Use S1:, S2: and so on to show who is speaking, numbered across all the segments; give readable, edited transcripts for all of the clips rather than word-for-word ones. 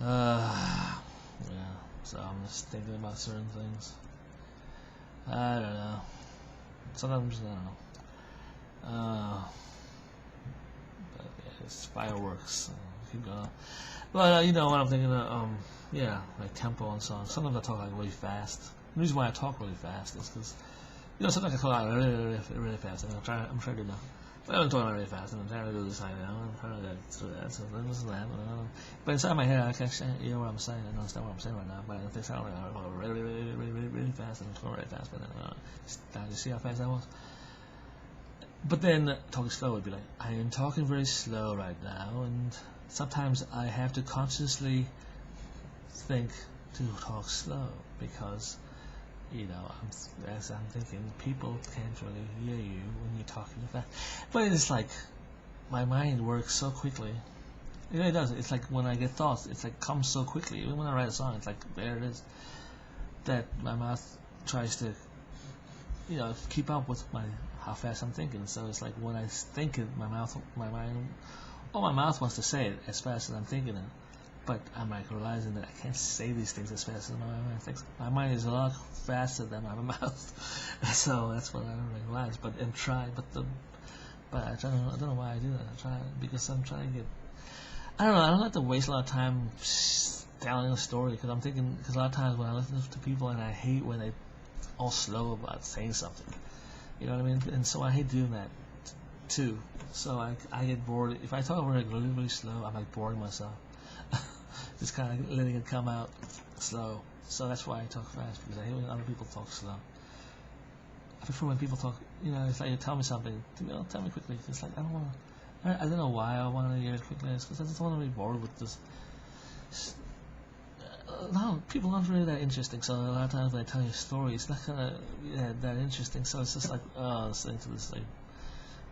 S1: Yeah. So I'm just thinking about certain things. I don't know. Sometimes I don't know. But yeah, it's fireworks. Keep going. But you know what I'm thinking of? Yeah, like tempo and so on. Sometimes I talk like really fast. The reason why I talk really fast is because sometimes I talk like really fast. And I'm trying to do that. But I'm talking really fast, and I'm trying to do this. I'm trying to do that. So this is that. But inside my head, I can't hear what I'm saying. I don't understand what I'm saying right now. But if they sound like I'm going really fast, and I'm talking really fast. But then, you see how fast I was? But then talking slow would be like, I am talking very slow right now, and sometimes I have to consciously think to talk slow because, as I'm thinking, people can't really hear you when you're talking fast. But it's like, my mind works so quickly. It really does. It's like when I get thoughts, it's like comes so quickly. Even when I write a song, it's like, there it is. That my mouth tries to, keep up with how fast I'm thinking. So it's like when I think it, my mouth wants to say it as fast as I'm thinking it. But I'm like realizing that I can't say these things as fast as my mind thinks. My mind is a lot faster than my mouth. So that's what I realize. But I don't know why I do that. I try because I'm trying to get. I don't know. I don't like to waste a lot of time telling a story because I'm thinking. Because a lot of times when I listen to people and I hate when they all slow about saying something. You know what I mean? And so I hate doing that too. So I get bored. If I talk really slow, I'm like boring myself. Just kind of letting it come out slow. So that's why I talk fast, because I hate when other people talk slow. I prefer when people talk, it's like you tell me something, tell me quickly. It's like I don't know why I want to hear it quickly. It's because I just want to be bored with this. No, people aren't really that interesting. So a lot of times when I tell you a story, it's not kind of that interesting. So it's just like, listening to this like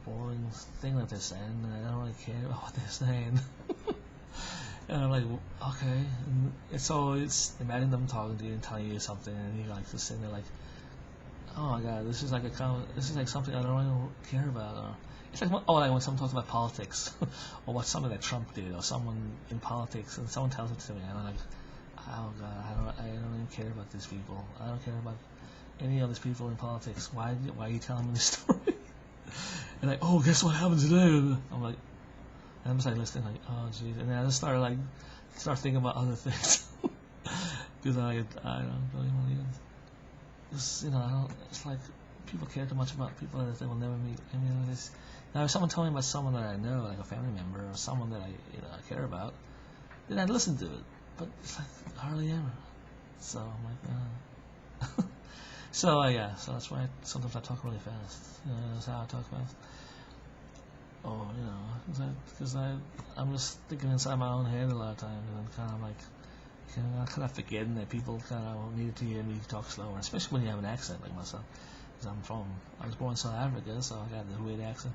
S1: boring thing that they're saying, and I don't really care about what they're saying. And I'm like, okay. And it's imagine them talking to you and telling you something, and you're like just sitting there like, oh my god, this is like something I don't really care about. Or it's like like when someone talks about politics, or what something that Trump did, or someone in politics, and someone tells it to me, and I'm like, oh god, I don't even care about these people. I don't care about any of these people in politics. Why are you telling me this story? And like, oh, guess what happened today? I'm like. And I'm just like listening, like, oh jeez, and then I just start thinking about other things because I don't really want to even. Just, I don't. It's like people care too much about people that they will never meet. I mean, now if someone told me about someone that I know, like a family member or someone that I care about, then I'd listen to it. But it's like hardly ever. So I'm like, so yeah, so that's why sometimes I talk really fast. That's how I talk fast. Oh, because I'm just thinking inside my own head a lot of times, and I'm kind of like, kind of forgetting that people kind of need to hear me talk slower, especially when you have an accent like myself. Because I was born in South Africa, so I got this weird accent.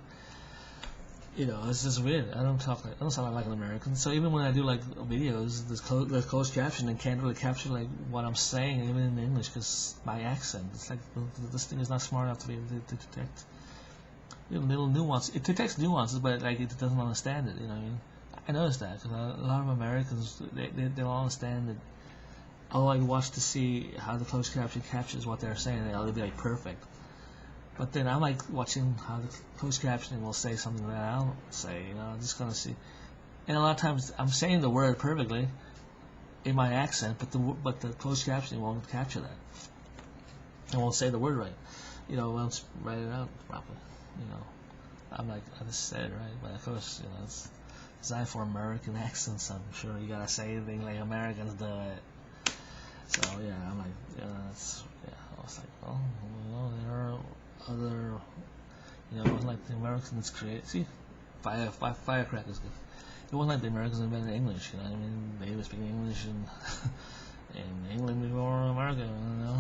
S1: It's just weird. I don't sound like an American. So even when I do like videos, there's closed caption and can't really capture like what I'm saying even in English because my accent. It's like this thing is not smart enough to be able to detect. Little nuance. It detects nuances, but like it doesn't understand it. I noticed that because a lot of Americans they'll understand it. I'll like watch to see how the closed caption captures what they're saying. They'll be like perfect. But then I'm like watching how the closed captioning will say something that I don't say. I'm just gonna see. And a lot of times I'm saying the word perfectly in my accent, but the closed captioning won't capture that. It won't say the word right. Won't write it out properly. I'm like, I just said it right, but of course, it's designed for American accents. I'm sure you gotta say anything like Americans do it. So yeah, I'm like, I was like, well, there are other, it wasn't like the Americans create. See, firecrackers. It wasn't like the Americans invented English. I mean, they were speaking English in England before America.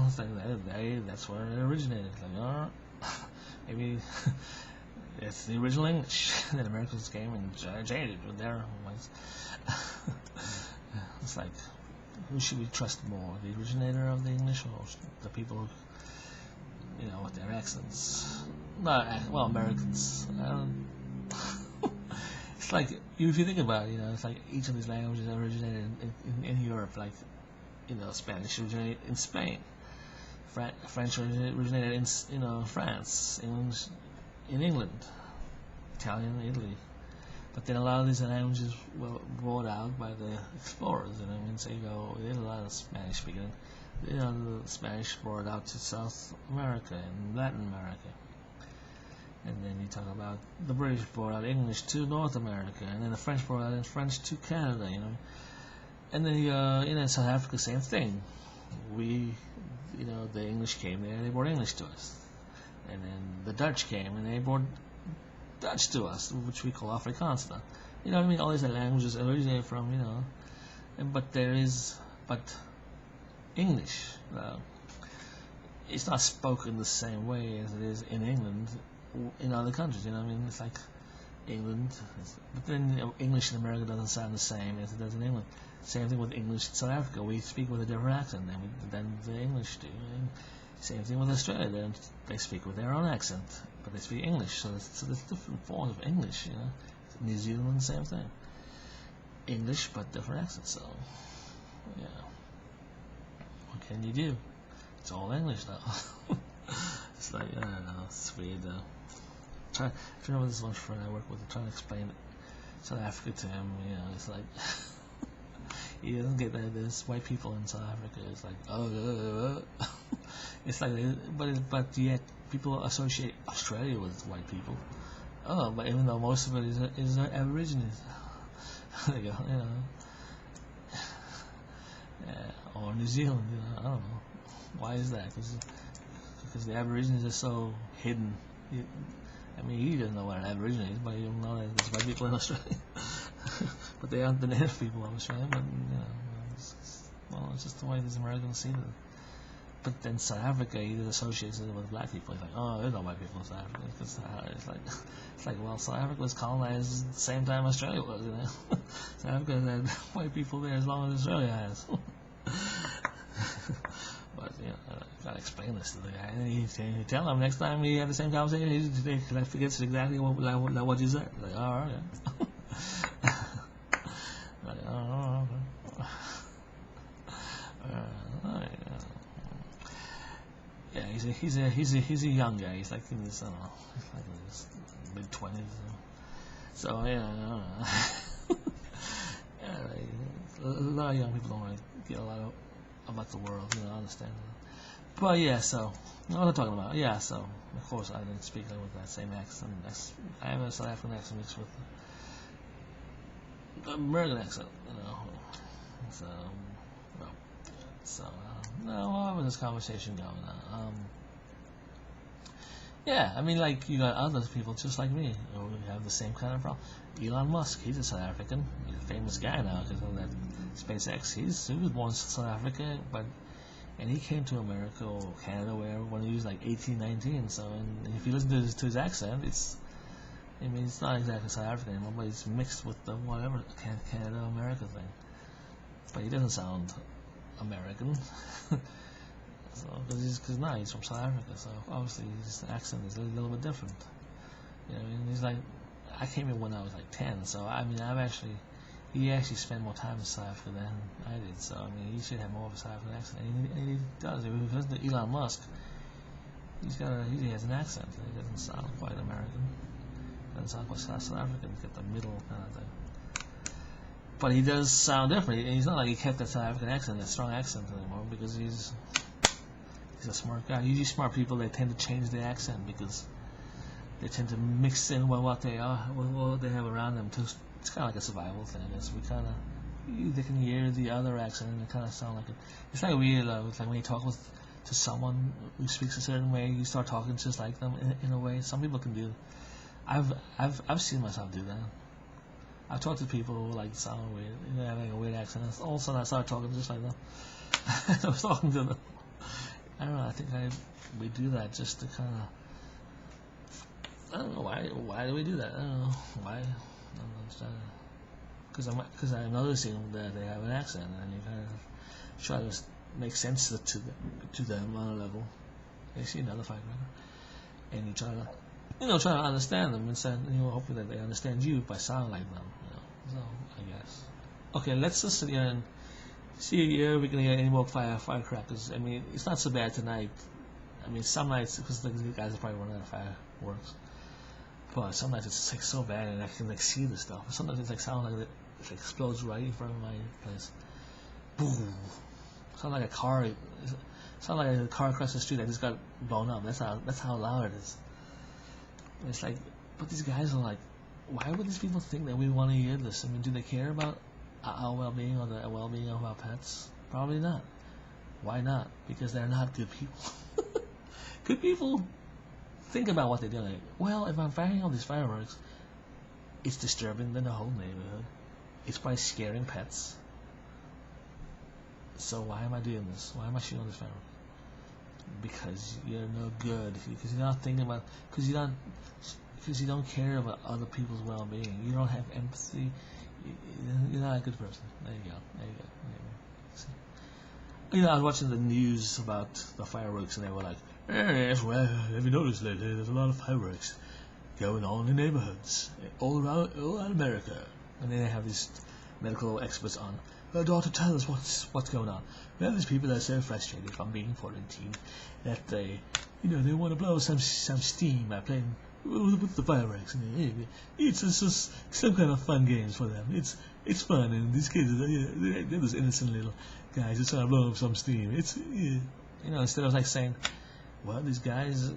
S1: It's like that's where it originated. Like, maybe it's the original English that Americans came and changed it with their ones. It's like, who should we trust more, the originator of the English or the people who, with their accents? Americans. It's like, if you think about it, it's like each of these languages originated in like, Spanish originated in Spain, French originated in, France, English in England, Italian in Italy. But then a lot of these languages were brought out by the explorers, So you go, there's a lot of Spanish speaking. The Spanish brought it out to South America and Latin America. And then you talk about the British brought out English to North America, and then the French brought out French to Canada, And then in South Africa, same thing. We, the English came there, and they brought English to us. And then the Dutch came, and they brought Dutch to us, which we call Afrikaans now. All these languages originate from, but English, it's not spoken the same way as it is in England, in other countries, It's like England, but then English in America doesn't sound the same as it does in England. Same thing with English in South Africa. We speak with a different accent than the English do. Same thing with Australia. They speak with their own accent, but they speak English. So there's different forms of English. New Zealand, same thing. English, but different accents. So, yeah. What can you do? It's all English now. It's like, I don't know. It's weird. I remember this one friend I work with, trying to explain South Africa to him. It's like he doesn't get that there's white people in South Africa. It's like it's like, but yet people associate Australia with white people. But even though most of it is Aborigines. There you go, or New Zealand. I don't know. Why is that? Because the Aborigines are so hidden. He doesn't know what an Aborigine is, but he don't know that there's white people in Australia. But they aren't the native people of Australia. But it's just the way these Americans see it. But then South Africa, he associates it with black people. He's like, there's no white people in South Africa. It's like, well, South Africa was colonized at the same time Australia was. South Africa had white people there as long as Australia has. But I gotta explain this to the guy. And you tell him next time we have the same conversation, he forgets exactly what you said. Like, all right. Like, oh, okay. Yeah, he's a young guy. He's like in his, like in his mid-20s. So yeah, I don't know. A lot of young people don't really get a lot about the world, understand. But yeah, so what am I talking about? Yeah, so of course I didn't speak with that same accent. I have a South African accent mixed with the American accent, So what was this conversation going on? Yeah, like you got other people just like me who have the same kind of problem. Elon Musk, he's a South African, he's a famous guy now because of that SpaceX. He was born in South Africa, and he came to America or Canada, when he was like 18, 19. So, and if you listen to his accent, it's not exactly South African anymore, but it's mixed with the whatever Canada America thing. But he doesn't sound American. So, because now he's from South Africa, so obviously his accent is a little bit different. He's like, I came here when I was like 10, so he actually spent more time in South Africa than I did, so he should have more of a South African accent, and he does. If you listen to Elon Musk, he has an accent, he doesn't sound quite American, doesn't sound quite South African, he's got the middle kind of thing. But he does sound different, and he's not like he kept that South African accent, that strong accent anymore, because he's a smart guy. Usually smart people, they tend to change their accent because they tend to mix in what they are, what they have around them. It's kind of like a survival thing. They can hear the other accent and it kind of sound like it. It's like weird. It's like when you talk to someone who speaks a certain way, you start talking just like them in a way. Some people can do. I've seen myself do that. I've talked to people who sound weird, having a weird accent. And all of a sudden I started talking just like them. I was talking to them. I don't know. I think we do that just to kind of. I don't know why. Why do we do that? I don't know why. I don't understand. Because I'm noticing that they have an accent, and you kind of try to make sense to them on a level. They see another firecracker, and you try to understand them, and hopefully that they understand you by sounding like them. So I guess. Okay, let's just sit here and See, yeah, we're gonna get any more firecrackers. I mean, it's not so bad tonight. I mean, some nights because the guys are probably running out of fireworks. But some nights it's like so bad, and I can like see the stuff. Sometimes it's like sound like it explodes right in front of my place. Boom! Sound like a car. Sound like a car across the street that just got blown up. That's how loud it is. And it's like, but these guys are like, why would these people think that we want to hear this? I mean, do they care about our well-being or the well-being of our pets? Probably not. Why not? Because they're not good people. Good people think about what they're doing. Well, if I'm firing all these fireworks, it's disturbing the whole neighborhood. It's probably scaring pets. So why am I doing this? Why am I shooting all these fireworks? Because you're no good. Because you're not thinking about. Because you don't care about other people's well-being. You don't have empathy. You're not a good person. There you go. There you go. See? I was watching the news about the fireworks, and they were like, "Yes, well, have you noticed lately? There's a lot of fireworks going on in neighborhoods all around America." And then they have these medical experts on. Doctor, tell us what's going on. Well, there's people that are so frustrated from being quarantined that they want to blow some steam by playing with the fireworks. It's just some kind of fun games for them. It's fun, and these kids they're those innocent little guys just trying to blow up some steam. It's instead of like saying, well, these guys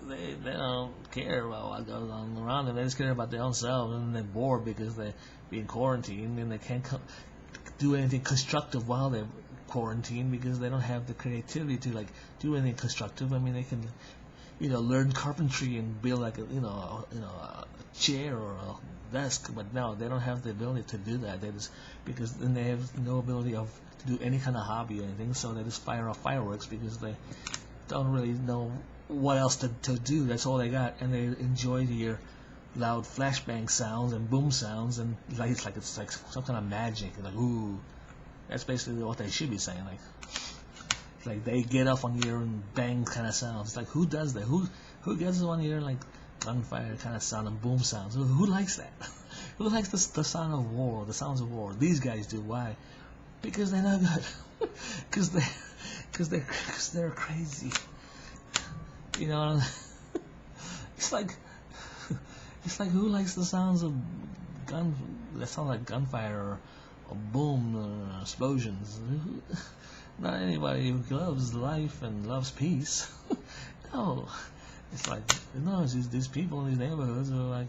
S1: they don't care about what goes on around them. They just care about their own selves, and they're bored because they're being quarantined and they can't do anything constructive while they're quarantined because they don't have the creativity to like do anything constructive. I mean, they can learn carpentry and build like a chair or a desk, but no, they don't have the ability to do that. They just because then they have no ability to do any kind of hobby or anything, so they just fire off fireworks because they don't really know what else to do. That's all they got, and they enjoy to hear loud flashbang sounds and boom sounds, and it's like some kind of magic. Like, ooh, that's basically what they should be saying. Like they get off on ear and bang kind of sounds. It's like, who does that? Who gets on ear like gunfire kind of sound and boom sounds? Who likes that? Who likes the sound of war? The sounds of war? These guys do. Why? Because they're not good. Because they're crazy. It's like who likes the sounds of gun that sound like gunfire or boom or explosions? Not anybody who loves life and loves peace. No, it's like these people in these neighborhoods who like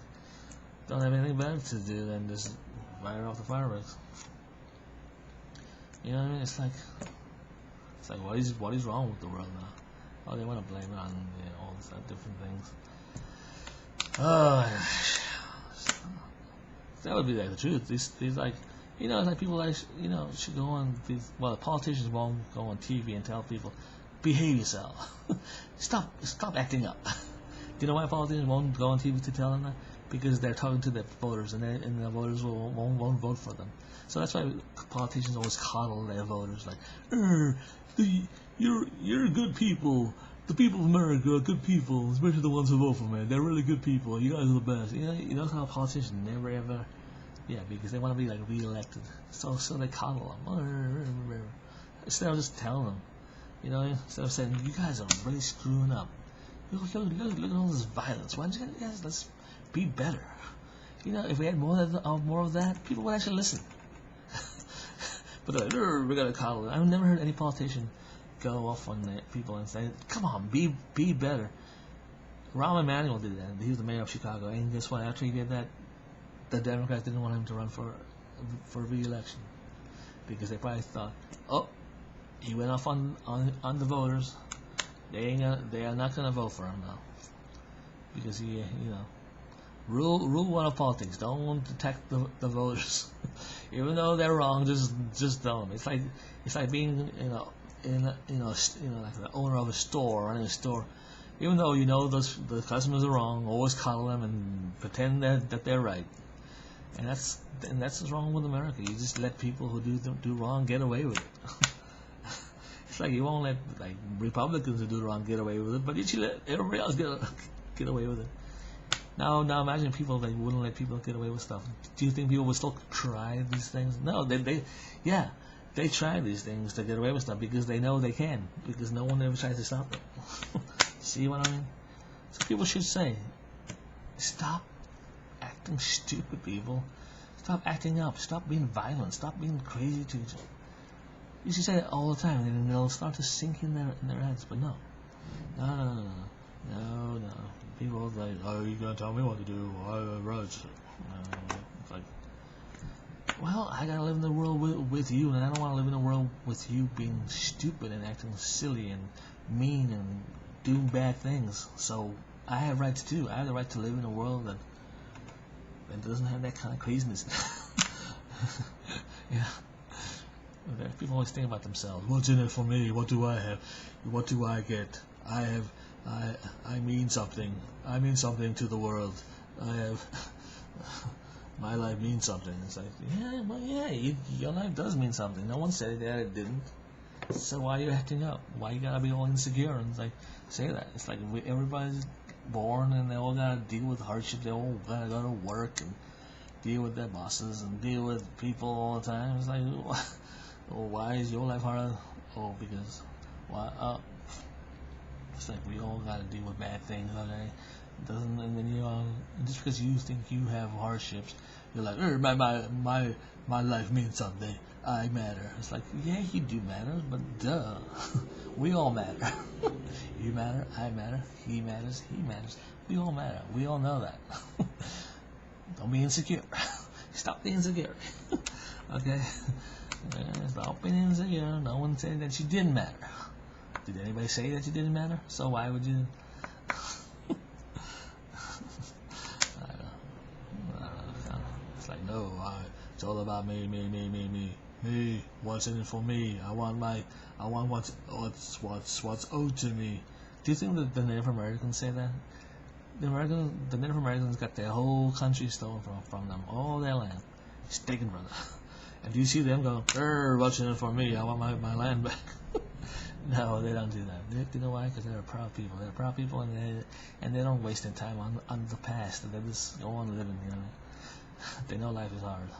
S1: don't have anything better to do than just fire off the fireworks. You know what I mean? It's like what is wrong with the world now? Oh, they want to blame it on all these different things. Oh, that would be like the truth. These like like people like should go on these. Well, the politicians won't go on TV and tell people, behave yourself. Stop acting up. Do you know why politicians won't go on TV to tell them that? Because they're talking to their voters, and the voters won't vote for them. So that's why politicians always coddle their voters, like, you're good people. The people of America are good people, especially the ones who vote for me. They're really good people. You guys are the best. You know how politicians never ever, because they want to be like re-elected. So they coddle them instead of just telling them, instead of saying you guys are really screwing up. Look at all this violence. Why don't you guys let's be better? If we had more of that, people would actually listen. But we gotta coddle it. I've never heard any politician go off on people and say, "Come on, be better." Rahm Emanuel did that. He was the mayor of Chicago, and guess what? After he did that, the Democrats didn't want him to run for re-election because they probably thought, "Oh, he went off on the voters. They are not gonna vote for him now because he rule one of politics. Don't attack the voters, even though they're wrong. Just don't. It's like being like the owner of a store, running a store. Even though the customers are wrong, always coddle them and pretend that they're right. And that's what's wrong with America. You just let people who do wrong get away with it. It's like you won't let like Republicans who do wrong get away with it, but you should let everybody else get away with it. Now imagine people that wouldn't let people get away with stuff. Do you think people would still try these things? No, They try these things to get away with stuff because they know they can, because no one ever tries to stop them. See what I mean? So people should say, stop acting stupid, people. Stop acting up. Stop being violent. Stop being crazy to each other. You should say that all the time, and then they'll start to sink in their heads. But no, no. People are like, oh, you gonna tell me what to do? Right. It's like, well, I gotta live in the world with you, and I don't want to live in a world with you being stupid and acting silly and mean and doing bad things. So I have rights too. I have the right to live in a world that doesn't have that kind of craziness. Yeah. People always think about themselves. What's in it for me? What do I have? What do I get? I mean something. I mean something to the world. I have my life means something. It's like, yeah, well, yeah, your life does mean something. No one said that it didn't. So why are you acting up? Why you gotta be all insecure? And it's like, say that. It's like everybody's born and they all gotta deal with hardship. They all gotta go to work and deal with their bosses and deal with people all the time. It's like, well, why is your life harder? Oh, because why? It's like we all gotta deal with bad things, okay? Doesn't, and then just because you think you have hardships, you're like, my life means something. I matter. It's like, yeah, you do matter, but duh, we all matter. You matter, I matter, he matters, we all matter. We all know that. Don't be insecure. Stop being insecure. Okay? Stop being insecure. No one said that you didn't matter. Did anybody say that you didn't matter? So why would you? I don't know. It's like, no, it's all about me. Me. What's in it for me? I want what's owed to me. Do you think that the Native Americans say that? The Native Americans got their whole country stolen from them, all their land. It's taken from them. And do you see them go, what's in it for me? I want my land back. No, they don't do that. You know why? Because they're proud people. They're proud people, and they don't waste their time on the past. They just go on living. They know life is hard.